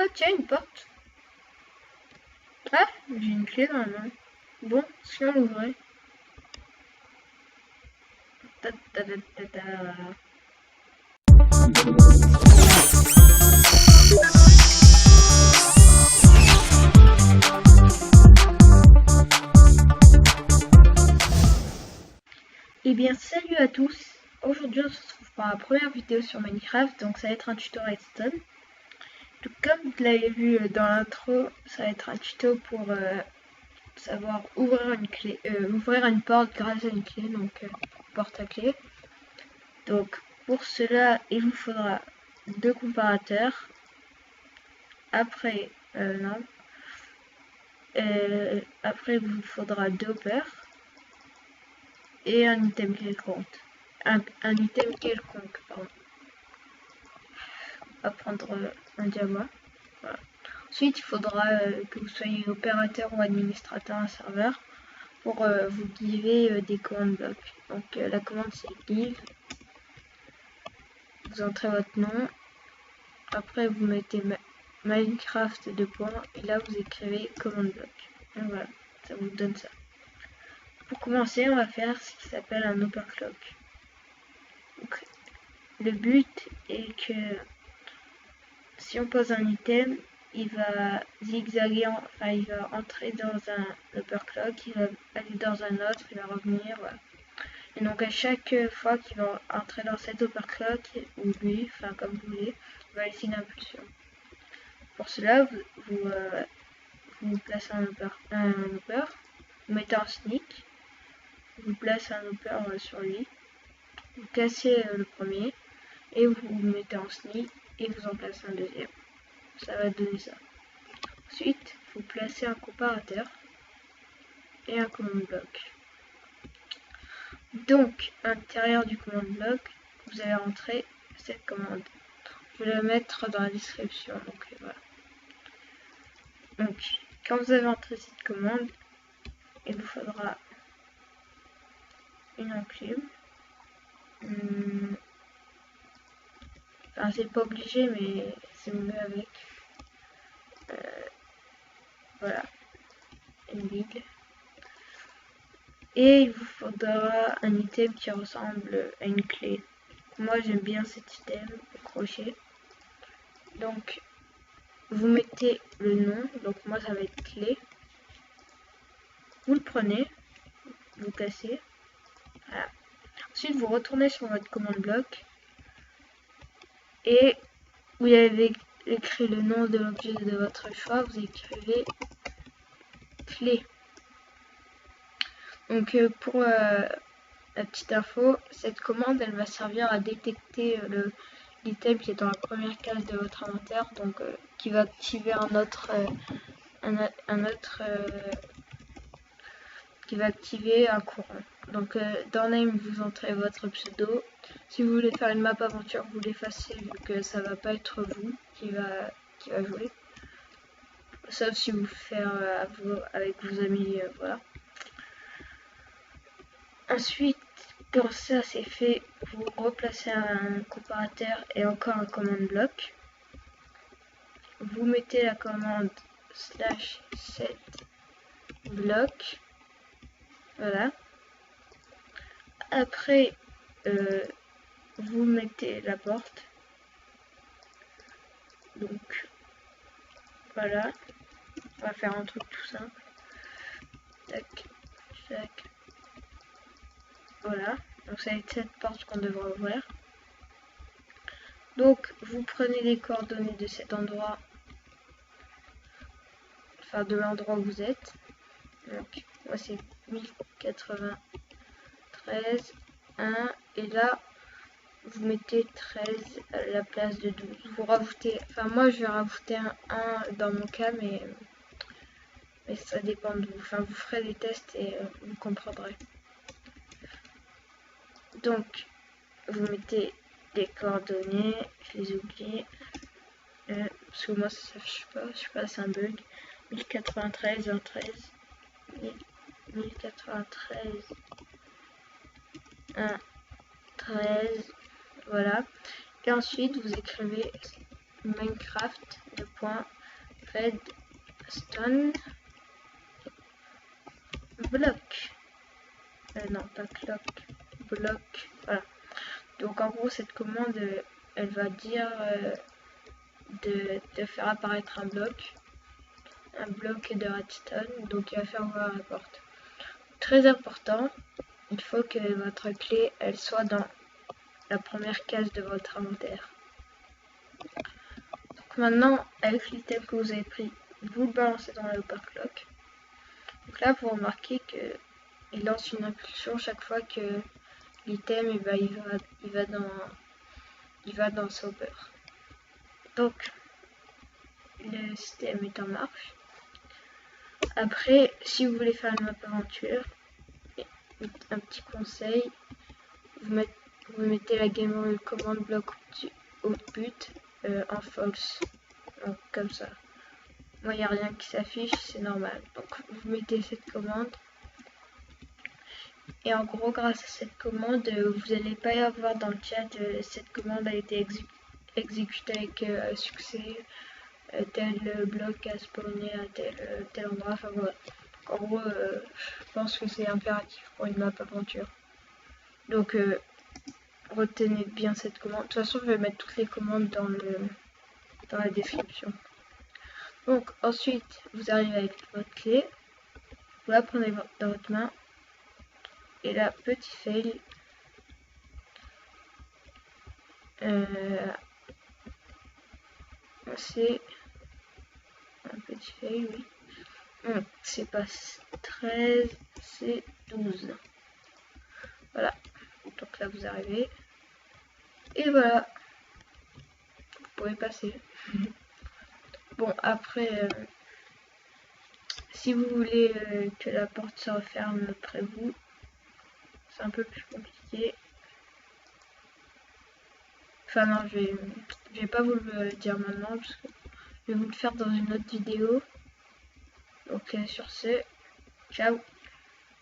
Ah tiens, une porte. Ah, j'ai une clé dans la main. Bon, si on l'ouvrait. Ta ta ta ta ta. Eh bien salut à tous, aujourd'hui on se retrouve pour la première vidéo sur Minecraft, donc ça va être un tuto redstone. Donc, comme vous l'avez vu dans l'intro, ça va être un tuto pour savoir ouvrir une clé, ouvrir une porte grâce à une clé, donc porte à clé. Donc pour cela il vous faudra 2 comparateurs, après après il vous faudra 2 hoppers et un item quelconque. Un item quelconque, pardon. On va prendre un diamant. Voilà. Ensuite, il faudra que vous soyez opérateur ou administrateur d'un serveur pour vous giver des commandes blocs. Donc la commande c'est give. Vous entrez votre nom. Après vous mettez Minecraft 2 points et là vous écrivez commande bloc. Et voilà, ça vous donne ça. Pour commencer, on va faire ce qui s'appelle un overclock. Donc, le but est que si on pose un item, il va zigzaguer, enfin il va entrer dans un overclock, il va aller dans un autre, il va revenir, voilà. Et donc à chaque fois qu'il va entrer dans cet overclock, ou lui, enfin comme vous voulez, il va laisser une impulsion. Pour cela, vous placez un hopper, vous mettez un sneak, vous placez un hopper sur lui, vous cassez le premier, et vous mettez en sneak, et vous en placez un deuxième. Ça va donner ça. Ensuite, vous placez un comparateur et un command block. Donc, à l'intérieur du command block, vous allez rentrer cette commande. Je vais la mettre dans la description. Donc, voilà. Donc, quand vous avez entré cette commande, il vous faudra une enclume. Enfin, c'est pas obligé, mais c'est mieux avec. Voilà, une bille. Et il vous faudra un item qui ressemble à une clé. Moi j'aime bien cet item, le crochet. Donc vous mettez le nom, donc moi ça va être clé. Vous le prenez, vous cassez. Voilà. Ensuite vous retournez sur votre command block et vous avez écrit le nom de l'objet de votre choix, vous écrivez clé. Donc pour la petite info, cette commande elle va servir à détecter l'item qui est dans la première case de votre inventaire, donc qui va activer qui va activer un courant. Donc dans name vous entrez votre pseudo. Si vous voulez faire une map aventure, vous l'effacez vu que ça va pas être vous qui va jouer. Sauf si vous faites avec vos amis, voilà. Ensuite, quand ça c'est fait, vous replacez un comparateur et encore un command block. Vous mettez la commande /set block. Voilà. Après, vous mettez la porte. Donc, voilà. On va faire un truc tout simple. Tac, tac. Voilà. Donc, ça va être cette porte qu'on devrait ouvrir. Donc, vous prenez les coordonnées de cet endroit. Enfin, de l'endroit où vous êtes. Donc, moi, c'est 1093, 1. Et là, vous mettez 13 à la place de 12. Vous rajoutez, enfin moi je vais rajouter un 1 dans mon cas, mais ça dépend de vous. Enfin vous ferez des tests et vous comprendrez. Donc vous mettez les coordonnées, je les ai oubliées, parce que moi ça s'affiche pas, je sais pas, c'est un bug. 1093, 13, 1093, 1, 13, voilà. Et ensuite vous écrivez Minecraft de point redstone block. Non, pas clock, block. Voilà. Donc en gros, cette commande, elle va dire de faire apparaître un bloc de redstone. Donc il va faire ouvrir la porte. Très important, il faut que votre clé, elle soit dans la première case de votre inventaire. Donc maintenant, avec l'item que vous avez pris, vous le balancez dans la overclock. Donc là, vous remarquez que il lance une impulsion chaque fois que l'item il va dans Sauber. Donc le système est en marche. Après, si vous voulez faire une map aventure, un petit conseil, vous mettez la game rule command block output en false. Donc comme ça. Moi, il n'y a rien qui s'affiche, c'est normal. Donc vous mettez cette commande. Et en gros, grâce à cette commande, vous n'allez pas y avoir dans le chat cette commande a été exécutée avec succès, tel bloc a spawné à tel endroit. Enfin voilà. En gros, je pense que c'est impératif pour une map aventure. Donc retenez bien cette commande. De toute façon, je vais mettre toutes les commandes dans la description. Donc ensuite, vous arrivez avec votre clé, vous la prenez dans votre main. Et là, petit fail, c'est un petit fail, oui. C'est pas 13, c'est 12. Voilà. Donc là, vous arrivez. Et voilà. Vous pouvez passer. Bon, après, si vous voulez que la porte se referme après vous, c'est un peu plus compliqué. Enfin non, je vais pas vous le dire maintenant, parce que je vais vous le faire dans une autre vidéo. Donc sur ce, ciao.